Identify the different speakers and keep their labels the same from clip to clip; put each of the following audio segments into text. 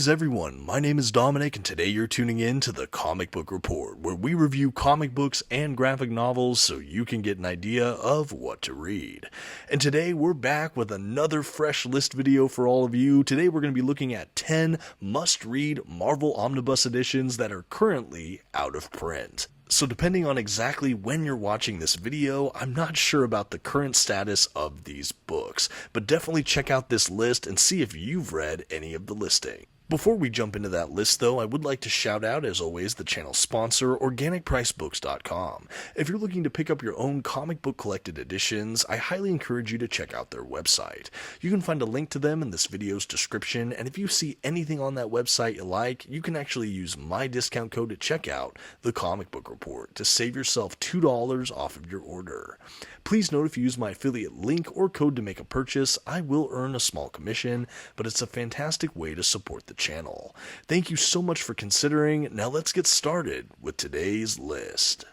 Speaker 1: Greetings everyone, my name is Dominic and today you're tuning in to the Comic Book Report, where we review comic books and graphic novels so you can get an idea of what to read. And today we're back with another fresh list video for all of you. Today we're going to be looking at 10 must-read Marvel Omnibus editions that are currently out of print. So depending on exactly when you're watching this video, I'm not sure about the current status of these books, but definitely check out this list and see if you've read any of the listing. Before we jump into that list though, I would like to shout out, as always, the channel sponsor, OrganicPriceBooks.com. If you're looking to pick up your own comic book collected editions, I highly encourage you to check out their website. You can find a link to them in this video's description, and if you see anything on that website you like, you can actually use my discount code at checkout, TheComicBookReport, to save yourself $2 off of your order. Please note if you use my affiliate link or code to make a purchase, I will earn a small commission, but it's a fantastic way to support the channel. Thank you so much for considering. Now let's get started with today's list.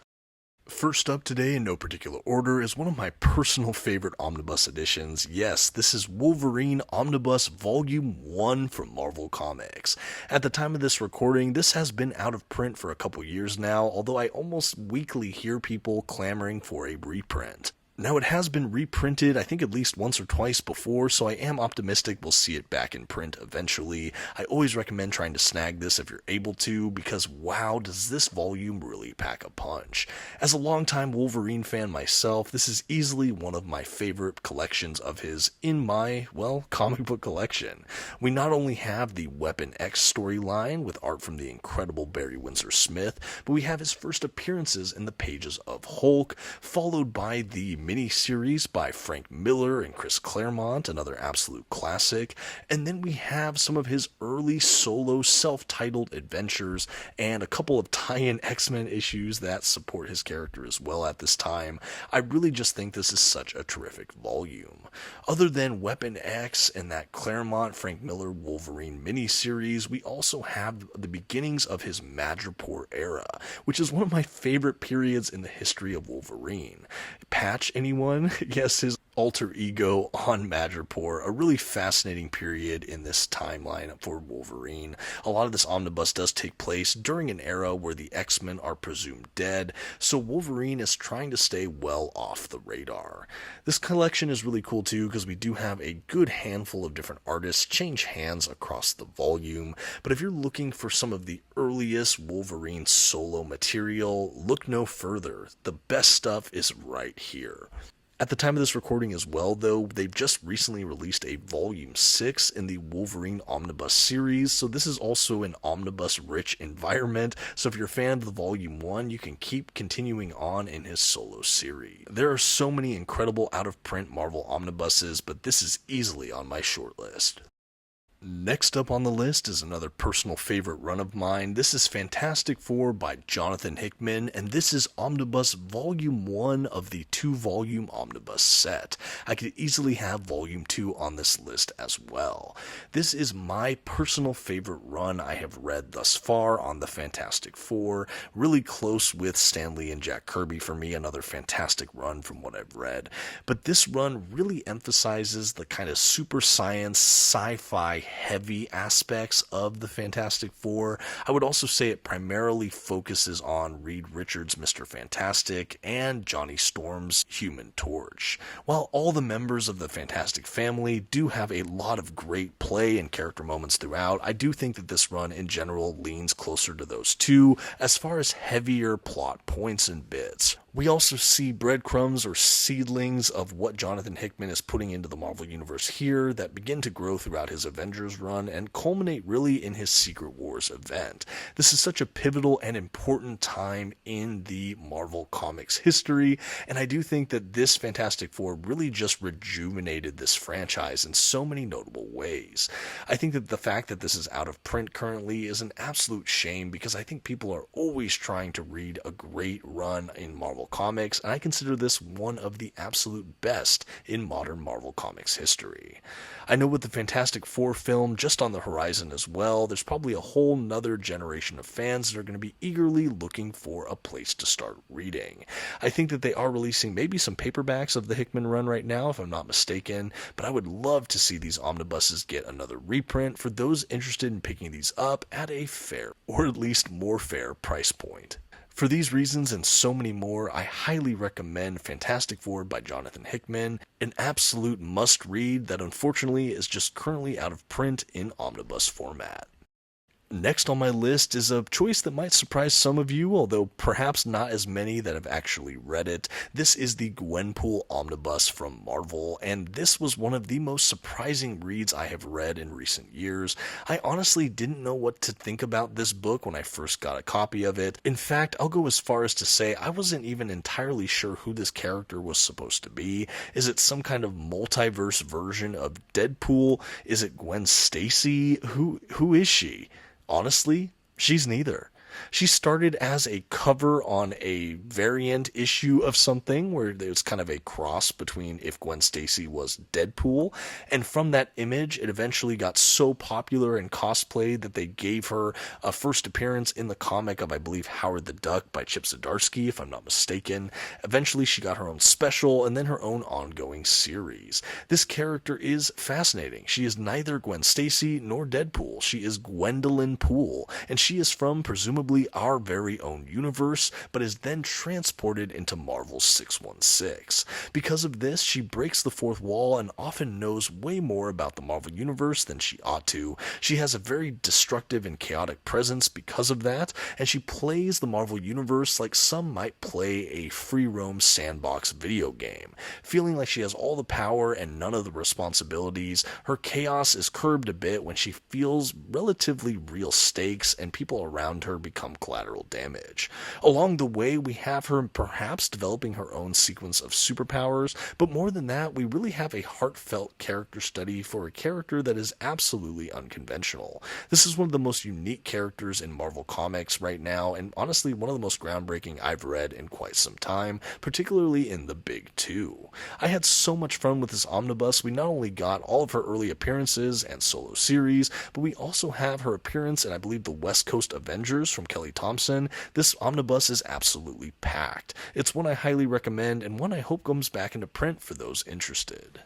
Speaker 1: First up today, in no particular order, is one of my personal favorite omnibus editions. Yes, this is Wolverine Omnibus Volume 1 from Marvel Comics. At the time of this recording, this has been out of print for a couple years now, although I almost weekly hear people clamoring for a reprint. Now, it has been reprinted, I think at least once or twice before, so I am optimistic we'll see it back in print eventually. I always recommend trying to snag this if you're able to, because wow, does this volume really pack a punch. As a longtime Wolverine fan myself, this is easily one of my favorite collections of his in my, well, comic book collection. We not only have the Weapon X storyline with art from the incredible Barry Windsor Smith, but we have his first appearances in the pages of Hulk, followed by the mini-series by Frank Miller and Chris Claremont, another absolute classic, and then we have some of his early solo self-titled adventures and a couple of tie-in X-Men issues that support his character as well at this time. I really just think this is such a terrific volume. Other than Weapon X and that Claremont Frank Miller Wolverine mini-series, we also have the beginnings of his Madripoor era, which is one of my favorite periods in the history of Wolverine. Patch, anyone? Yes, his alter ego on Madripoor, a really fascinating period in this timeline for Wolverine. A lot of this omnibus does take place during an era where the X-Men are presumed dead, so Wolverine is trying to stay well off the radar. This collection is really cool too because we do have a good handful of different artists change hands across the volume, but if you're looking for some of the earliest Wolverine solo material, look no further. The best stuff is right here. At the time of this recording as well, though, they've just recently released a Volume 6 in the Wolverine Omnibus series, so this is also an omnibus-rich environment, so if you're a fan of the Volume 1, you can keep continuing on in his solo series. There are so many incredible out-of-print Marvel omnibuses, but this is easily on my shortlist. Next up on the list is another personal favorite run of mine. This is Fantastic Four by Jonathan Hickman, and this is Omnibus Volume 1 of the 2-volume Omnibus set. I could easily have Volume 2 on this list as well. This is my personal favorite run I have read thus far on the Fantastic Four, really close with Stan Lee and Jack Kirby for me, another fantastic run from what I've read. But this run really emphasizes the kind of super science, sci-fi heavy aspects of the Fantastic Four. I would also say it primarily focuses on Reed Richards' Mr. Fantastic and Johnny Storm's Human Torch. While all the members of the Fantastic family do have a lot of great play and character moments throughout, I do think that this run in general leans closer to those two as far as heavier plot points and bits. We also see breadcrumbs or seedlings of what Jonathan Hickman is putting into the Marvel Universe here that begin to grow throughout his Avengers run and culminate really in his Secret Wars event. This is such a pivotal and important time in the Marvel Comics history, and I do think that this Fantastic Four really just rejuvenated this franchise in so many notable ways. I think that the fact that this is out of print currently is an absolute shame because I think people are always trying to read a great run in Marvel Marvel Comics, and I consider this one of the absolute best in modern Marvel Comics history. I know with the Fantastic Four film just on the horizon as well, there's probably a whole nother generation of fans that are going to be eagerly looking for a place to start reading. I think that they are releasing maybe some paperbacks of the Hickman run right now, if I'm not mistaken, but I would love to see these omnibuses get another reprint for those interested in picking these up at a fair, or at least more fair, price point. For these reasons and so many more, I highly recommend Fantastic Four by Jonathan Hickman, an absolute must-read that unfortunately is just currently out of print in omnibus format. Next on my list is a choice that might surprise some of you, although perhaps not as many that have actually read it. This is the Gwenpool Omnibus from Marvel, and this was one of the most surprising reads I have read in recent years. I honestly didn't know what to think about this book when I first got a copy of it. In fact, I'll go as far as to say I wasn't even entirely sure who this character was supposed to be. Is it some kind of multiverse version of Deadpool? Is it Gwen Stacy? Who is she? Honestly, she's neither. She started as a cover on a variant issue of something where there's kind of a cross between if Gwen Stacy was Deadpool, and from that image it eventually got so popular in cosplay that they gave her a first appearance in the comic of, I believe, Howard the Duck by Chip Zdarsky, if I'm not mistaken. Eventually she got her own special and then her own ongoing series. This character is fascinating. She is neither Gwen Stacy nor Deadpool. She is Gwendolyn Poole, and she is from presumably our very own universe, but is then transported into Marvel's 616. Because of this, she breaks the fourth wall and often knows way more about the Marvel universe than she ought to. She has a very destructive and chaotic presence because of that, and she plays the Marvel universe like some might play a free-roam sandbox video game, feeling like she has all the power and none of the responsibilities. Her chaos is curbed a bit when she feels relatively real stakes and people around her become collateral damage. Along the way, we have her perhaps developing her own sequence of superpowers, but more than that, we really have a heartfelt character study for a character that is absolutely unconventional. This is one of the most unique characters in Marvel Comics right now, and honestly one of the most groundbreaking I've read in quite some time, particularly in the big two. I had so much fun with this omnibus. We not only got all of her early appearances and solo series, but we also have her appearance in, I believe, the West Coast Avengers from Kelly Thompson. This omnibus is absolutely packed. It's one I highly recommend and one I hope comes back into print for those interested.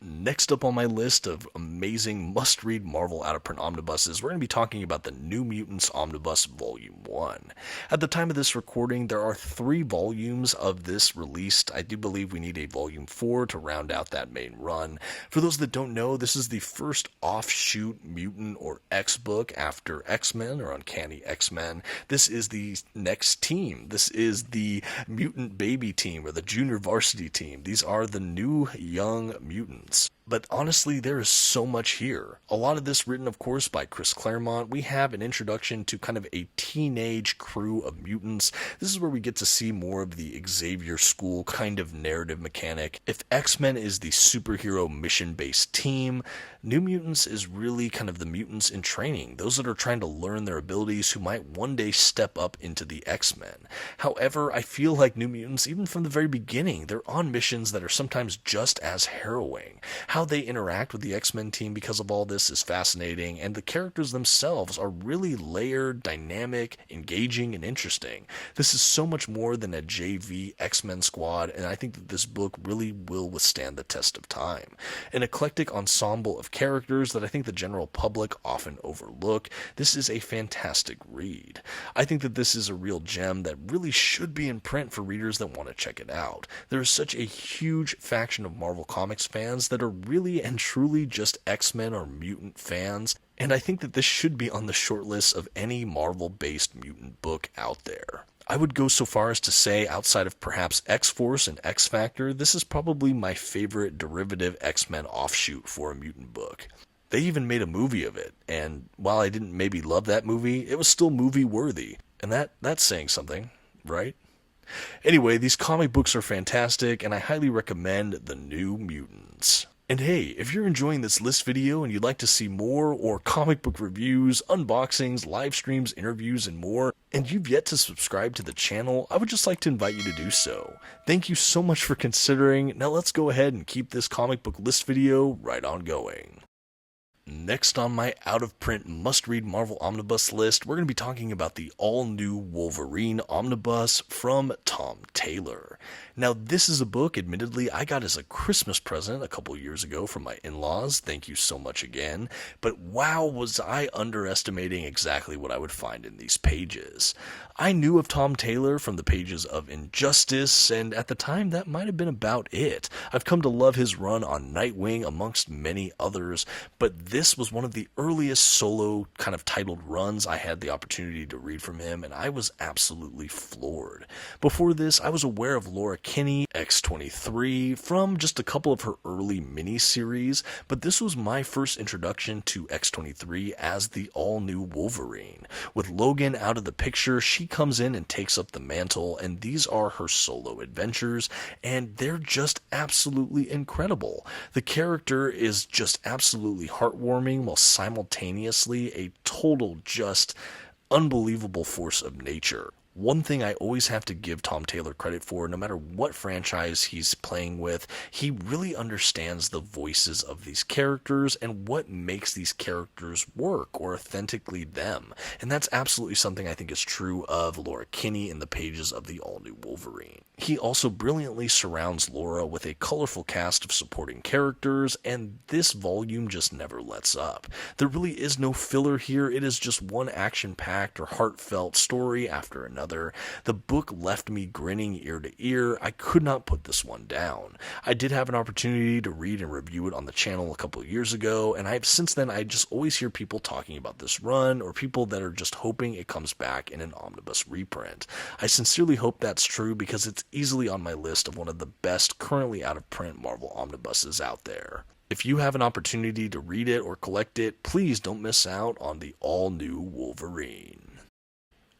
Speaker 1: Next up on my list of amazing must-read Marvel out-of-print omnibuses, we're going to be talking about the New Mutants Omnibus Volume 1. At the time of this recording, there are 3 volumes of this released. I do believe we need a Volume 4 to round out that main run. For those that don't know, this is the first offshoot mutant or X book after X-Men or Uncanny X-Men. This is the next team. This is the mutant baby team or the junior varsity team. These are the new young mutants. But honestly, there is so much here. A lot of this written, of course, by Chris Claremont. We have an introduction to kind of a teenage crew of mutants. This is where we get to see more of the Xavier School kind of narrative mechanic. If X-Men is the superhero mission-based team, New Mutants is really kind of the mutants in training, those that are trying to learn their abilities who might one day step up into the X-Men. However, I feel like New Mutants, even from the very beginning, they're on missions that are sometimes just as harrowing. How they interact with the X-Men team because of all this is fascinating, and the characters themselves are really layered, dynamic, engaging, and interesting. This is so much more than a JV X-Men squad, and I think that this book really will withstand the test of time. An eclectic ensemble of characters that I think the general public often overlook. This is a fantastic read. I think that this is a real gem that really should be in print for readers that want to check it out. There is such a huge faction of Marvel Comics fans that are really and truly just X-Men or mutant fans, and I think that this should be on the short list of any Marvel-based mutant book out there. I would go so far as to say, outside of perhaps X-Force and X-Factor, this is probably my favorite derivative X-Men offshoot for a mutant book. They even made a movie of it, and while I didn't maybe love that movie, it was still movie-worthy, and that's saying something, right? Anyway, these comic books are fantastic, and I highly recommend The New Mutants. And hey, if you're enjoying this list video and you'd like to see more or comic book reviews, unboxings, live streams, interviews, and more, and you've yet to subscribe to the channel, I would just like to invite you to do so. Thank you so much for considering. Now let's go ahead and keep this comic book list video right on going. Next on my out-of-print must-read Marvel Omnibus list, we're going to be talking about the all-new Wolverine Omnibus from Tom Taylor. Now, this is a book, admittedly, I got as a Christmas present a couple years ago from my in-laws. Thank you so much again. But wow, was I underestimating exactly what I would find in these pages. I knew of Tom Taylor from the pages of Injustice, and at the time that might have been about it. I've come to love his run on Nightwing amongst many others, but this was one of the earliest solo kind of titled runs I had the opportunity to read from him, and I was absolutely floored. Before this, I was aware of Laura Kinney, X-23, from just a couple of her early miniseries, but this was my first introduction to X-23 as the all-new Wolverine. With Logan out of the picture, she comes in and takes up the mantle, and these are her solo adventures, and they're just absolutely incredible. The character is just absolutely heartwarming while simultaneously a total just unbelievable force of nature. One thing I always have to give Tom Taylor credit for, no matter what franchise he's playing with, he really understands the voices of these characters and what makes these characters work or authentically them. And that's absolutely something I think is true of Laura Kinney in the pages of the all-new Wolverine. He also brilliantly surrounds Laura with a colorful cast of supporting characters, and this volume just never lets up. There really is no filler here. It is just one action-packed or heartfelt story after another. The book left me grinning ear to ear. I could not put this one down. I did have an opportunity to read and review it on the channel a couple of years ago, and since then I just always hear people talking about this run, or people that are just hoping it comes back in an omnibus reprint. I sincerely hope that's true, because it's easily on my list of one of the best currently out of print Marvel omnibuses out there. If you have an opportunity to read it or collect it, please don't miss out on the all-new Wolverine.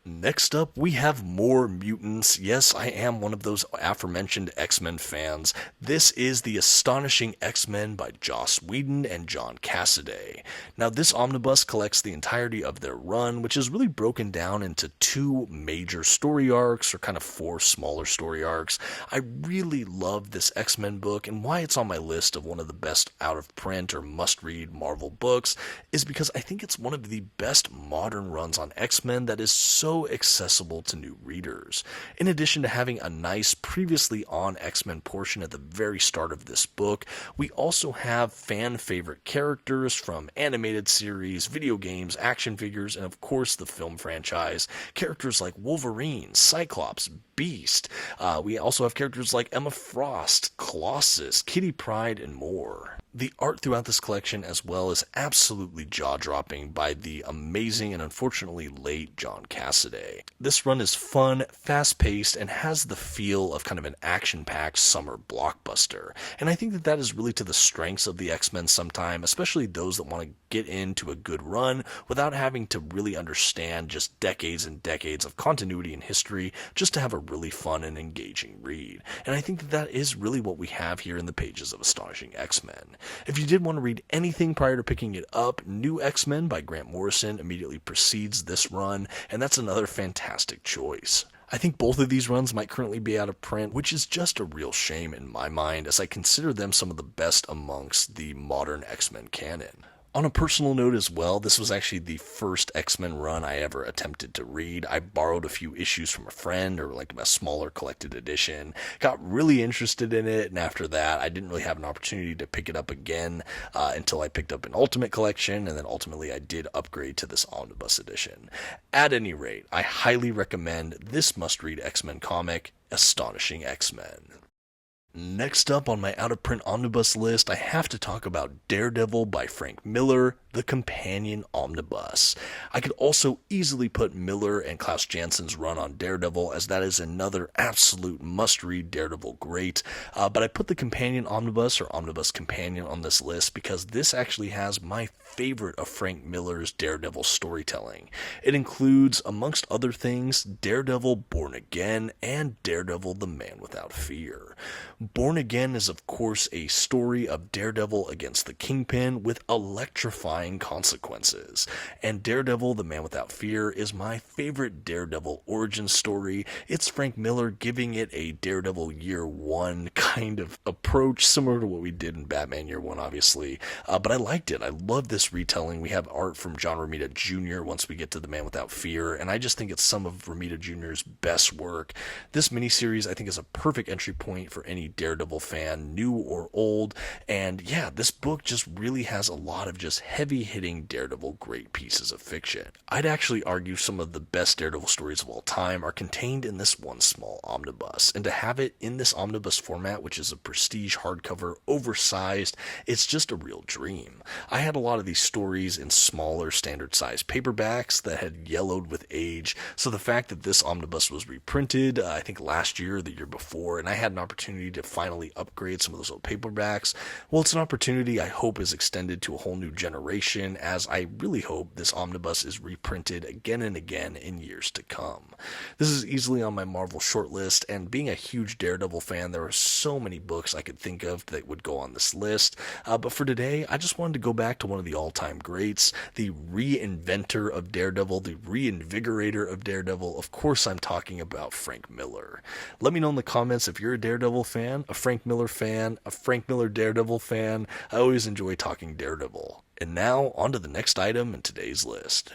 Speaker 1: Next up, we have more mutants. Yes, I am one of those aforementioned X-Men fans. This is the Astonishing X-Men by Joss Whedon and John Cassaday. Now, this omnibus collects the entirety of their run, which is really broken down into two major story arcs, or kind of four smaller story arcs. I really love this X-Men book, and why it's on my list of one of the best out-of-print or must-read Marvel books is because I think it's one of the best modern runs on X-Men that is so accessible to new readers. In addition to having a nice previously on X-Men portion at the very start of this book, we also have fan favorite characters from animated series, video games, action figures, and of course the film franchise. Characters like Wolverine, Cyclops, Beast. We also have characters like Emma Frost, Colossus, Kitty Pryde, and more. The art throughout this collection as well is absolutely jaw-dropping by the amazing and unfortunately late John Cassaday. This run is fun, fast-paced, and has the feel of kind of an action-packed summer blockbuster. And I think that is really to the strengths of the X-Men sometime, especially those that want to get into a good run without having to really understand just decades and decades of continuity and history, just to have a really fun and engaging read. And I think that is really what we have here in the pages of Astonishing X-Men. If you did want to read anything prior to picking it up, New X-Men by Grant Morrison immediately precedes this run, and that's another fantastic choice. I think both of these runs might currently be out of print, which is just a real shame in my mind, as I consider them some of the best amongst the modern X-Men canon. On a personal note as well, this was actually the first X-Men run I ever attempted to read. I borrowed a few issues from a friend, or like a smaller collected edition, got really interested in it, and after that I didn't really have an opportunity to pick it up again until I picked up an Ultimate collection, and then ultimately I did upgrade to this Omnibus edition. At any rate, I highly recommend this must-read X-Men comic, Astonishing X-Men. Next up on my out-of-print omnibus list, I have to talk about Daredevil by Frank Miller, the companion omnibus. I could also easily put Miller and Klaus Janssen's run on Daredevil, as that is another absolute must-read Daredevil great, but I put the companion omnibus, or omnibus companion, on this list because this actually has my favorite of Frank Miller's Daredevil storytelling. It includes, amongst other things, Daredevil Born Again and Daredevil the Man Without Fear. Born Again is of course a story of Daredevil against the Kingpin with electrifying consequences. And Daredevil, the Man Without Fear, is my favorite Daredevil origin story. It's Frank Miller giving it a Daredevil Year One kind of approach, similar to what we did in Batman Year One, obviously. But I liked it. I love this retelling. We have art from John Romita Jr. once we get to The Man Without Fear, and I just think it's some of Romita Jr.'s best work. This miniseries, I think, is a perfect entry point for any Daredevil fan, new or old, and yeah, this book just really has a lot of just heavy-hitting Daredevil great pieces of fiction. I'd actually argue some of the best Daredevil stories of all time are contained in this one small omnibus, and to have it in this omnibus format, which is a prestige hardcover, oversized, it's just a real dream. I had a lot of these stories in smaller standard-sized paperbacks that had yellowed with age, so the fact that this omnibus was reprinted, I think last year or the year before, and I had an opportunity to finally upgrade some of those old paperbacks, well, it's an opportunity I hope is extended to a whole new generation, as I really hope this omnibus is reprinted again and again in years to come. This is easily on my Marvel shortlist, and being a huge Daredevil fan, there are so many books I could think of that would go on this list, but for today, I just wanted to go back to one of the all-time greats, the reinventor of Daredevil, the reinvigorator of Daredevil. Of course, I'm talking about Frank Miller. Let me know in the comments if you're a Daredevil fan, a Frank Miller fan, a Frank Miller Daredevil fan. I always enjoy talking Daredevil. And now, on to the next item in today's list.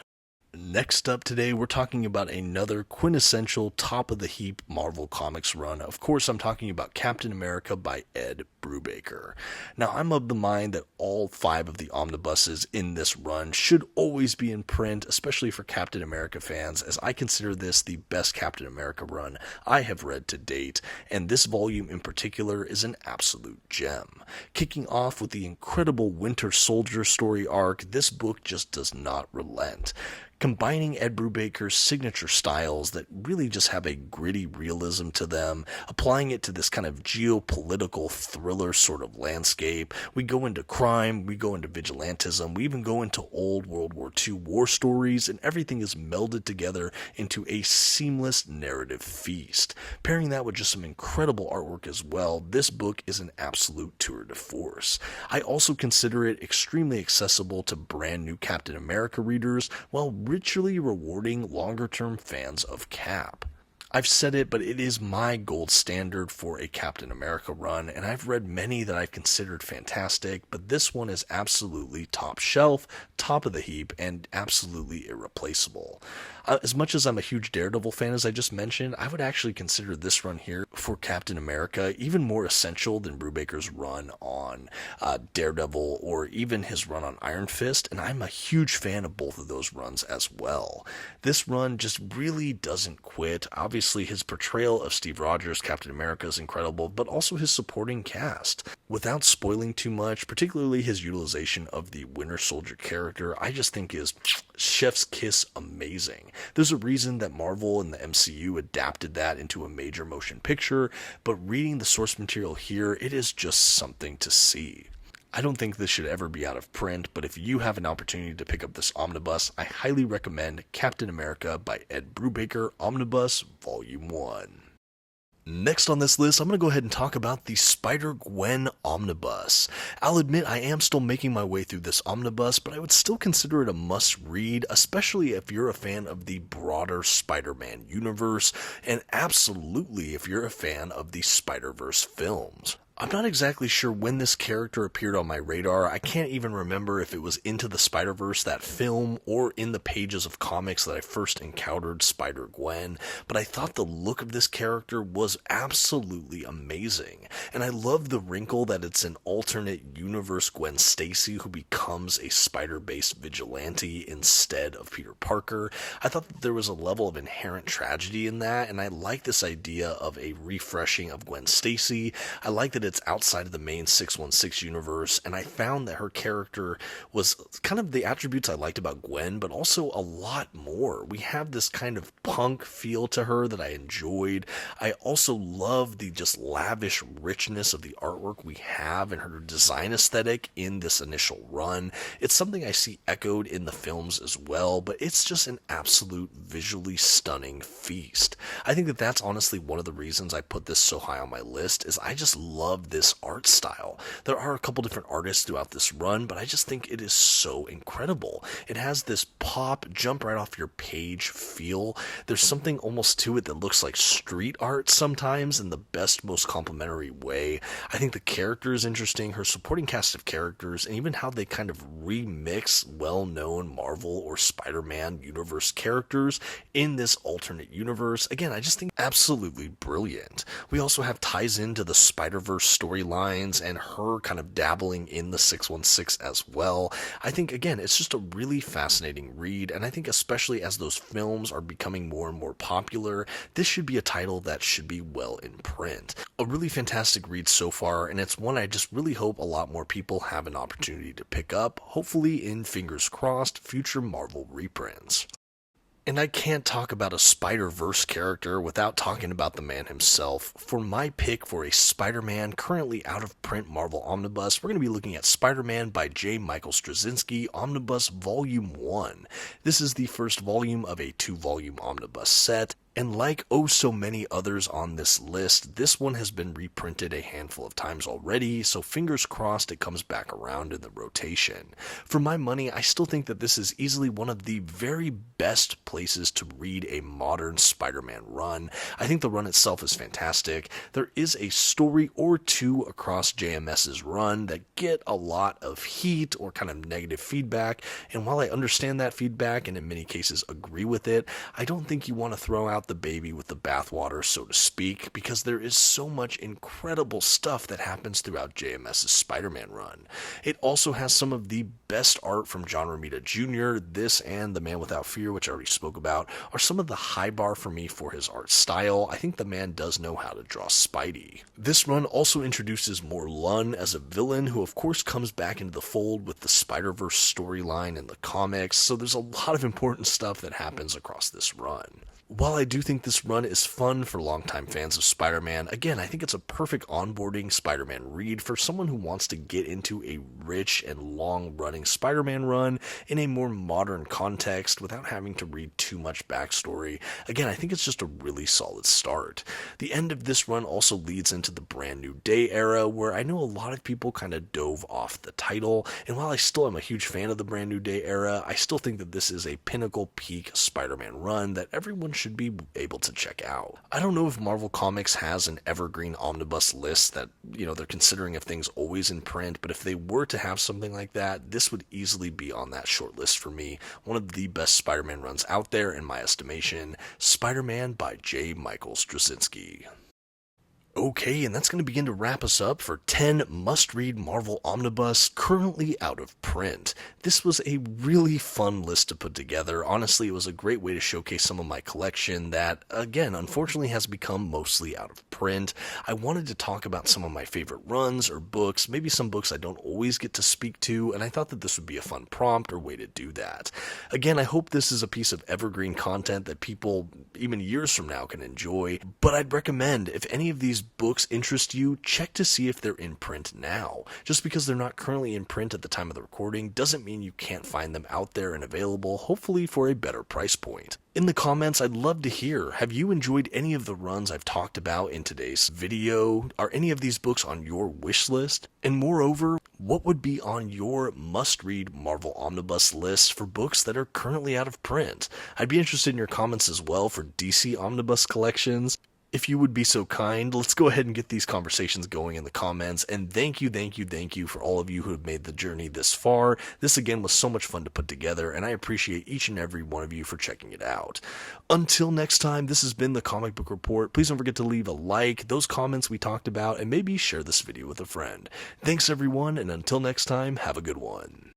Speaker 1: Next up today, we're talking about another quintessential top-of-the-heap Marvel Comics run. Of course, I'm talking about Captain America by Ed Brubaker. Now, I'm of the mind that all 5 of the omnibuses in this run should always be in print, especially for Captain America fans, as I consider this the best Captain America run I have read to date, and this volume in particular is an absolute gem. Kicking off with the incredible Winter Soldier story arc, this book just does not relent. Combining Ed Brubaker's signature styles that really just have a gritty realism to them, applying it to this kind of geopolitical thriller sort of landscape. We go into crime, we go into vigilantism, we even go into old World War II war stories, and everything is melded together into a seamless narrative feast. Pairing that with just some incredible artwork as well, this book is an absolute tour de force. I also consider it extremely accessible to brand new Captain America readers, while richly rewarding longer-term fans of Cap. I've said it, but it is my gold standard for a Captain America run, and I've read many that I've considered fantastic, but this one is absolutely top shelf, top of the heap, and absolutely irreplaceable. As much as I'm a huge Daredevil fan, as I just mentioned, I would actually consider this run here for Captain America even more essential than Brubaker's run on Daredevil or even his run on Iron Fist, and I'm a huge fan of both of those runs as well. This run just really doesn't quit. Obviously, his portrayal of Steve Rogers, Captain America, is incredible, but also his supporting cast. Without spoiling too much, particularly his utilization of the Winter Soldier character, I just think is chef's kiss amazing. There's a reason that Marvel and the MCU adapted that into a major motion picture, but reading the source material here, it is just something to see. I don't think this should ever be out of print, but if you have an opportunity to pick up this omnibus, I highly recommend Captain America by Ed Brubaker Omnibus Volume 1. Next on this list, I'm going to go ahead and talk about the Spider-Gwen Omnibus. I'll admit I am still making my way through this omnibus, but I would still consider it a must-read, especially if you're a fan of the broader Spider-Man universe, and absolutely if you're a fan of the Spider-Verse films. I'm not exactly sure when this character appeared on my radar. I can't even remember if it was Into the Spider-Verse, that film, or in the pages of comics that I first encountered Spider-Gwen, but I thought the look of this character was absolutely amazing. And I love the wrinkle that it's an alternate universe Gwen Stacy who becomes a spider-based vigilante instead of Peter Parker. I thought that there was a level of inherent tragedy in that, and I like this idea of a refreshing of Gwen Stacy. I like that it's outside of the main 616 universe, and I found that her character was kind of the attributes I liked about Gwen, but also a lot more. We have this kind of punk feel to her that I enjoyed. I also love the just lavish richness of the artwork we have and her design aesthetic in this initial run. It's something I see echoed in the films as well, but it's just an absolute visually stunning feast. I think that that's honestly one of the reasons I put this so high on my list, is I just love this art style. There are a couple different artists throughout this run, but I just think it is so incredible. It has this pop, jump right off your page feel. There's something almost to it that looks like street art sometimes in the best, most complimentary way. I think the character is interesting, her supporting cast of characters, and even how they kind of remix well-known Marvel or Spider-Man universe characters in this alternate universe. Again, I just think absolutely brilliant. We also have ties into the Spider-Verse storylines and her kind of dabbling in the 616 as well. I think, again, it's just a really fascinating read, and I think especially as those films are becoming more and more popular, this should be a title that should be well in print. A really fantastic read so far, and it's one I just really hope a lot more people have an opportunity to pick up, hopefully in, fingers crossed, future Marvel reprints. And I can't talk about a Spider-Verse character without talking about the man himself. For my pick for a Spider-Man currently out of print Marvel Omnibus, we're going to be looking at Spider-Man by J. Michael Straczynski Omnibus Volume 1. This is the first volume of a 2-volume omnibus set. And like oh so many others on this list, this one has been reprinted a handful of times already, so fingers crossed it comes back around in the rotation. For my money, I still think that this is easily one of the very best places to read a modern Spider-Man run. I think the run itself is fantastic. There is a story or two across JMS's run that get a lot of heat or kind of negative feedback, and while I understand that feedback and in many cases agree with it, I don't think you want to throw out the baby with the bathwater, so to speak, because there is so much incredible stuff that happens throughout JMS's Spider-Man run. It also has some of the best art from John Romita Jr. This and The Man Without Fear, which I already spoke about, are some of the high bar for me for his art style. I think the man does know how to draw Spidey. This run also introduces more Lun as a villain, who of course comes back into the fold with the Spider-Verse storyline in the comics, so there's a lot of important stuff that happens across this run. While I do think this run is fun for longtime fans of Spider-Man, again, I think it's a perfect onboarding Spider-Man read for someone who wants to get into a rich and long-running Spider-Man run in a more modern context without having to read too much backstory. Again, I think it's just a really solid start. The end of this run also leads into the Brand New Day era, where I know a lot of people kind of dove off the title, and while I still am a huge fan of the Brand New Day era, I still think that this is a pinnacle peak Spider-Man run that everyone should be able to check out. I don't know if Marvel Comics has an evergreen omnibus list that, they're considering if things always in print, but if they were to have something like that, this would easily be on that short list for me. One of the best Spider-Man runs out there in my estimation, Spider-Man by J. Michael Straczynski. Okay, and that's going to begin to wrap us up for 10 must-read Marvel Omnibus currently out of print. This was a really fun list to put together. Honestly, it was a great way to showcase some of my collection that, again, unfortunately has become mostly out of print. I wanted to talk about some of my favorite runs or books, maybe some books I don't always get to speak to, and I thought that this would be a fun prompt or way to do that. Again, I hope this is a piece of evergreen content that people, even years from now, can enjoy, but I'd recommend, if any of these books interest you, check to see if they're in print now. Just because they're not currently in print at the time of the recording doesn't mean you can't find them out there and available, hopefully for a better price point. In the comments, I'd love to hear, have you enjoyed any of the runs I've talked about in today's video? Are any of these books on your wish list? And moreover, what would be on your must-read Marvel Omnibus list for books that are currently out of print? I'd be interested in your comments as well for DC Omnibus collections. If you would be so kind, let's go ahead and get these conversations going in the comments, and thank you for all of you who have made the journey this far. This again was so much fun to put together, and I appreciate each and every one of you for checking it out. Until next time, this has been the Comic Book Report. Please don't forget to leave a like, those comments we talked about, and maybe share this video with a friend. Thanks everyone, and until next time, have a good one.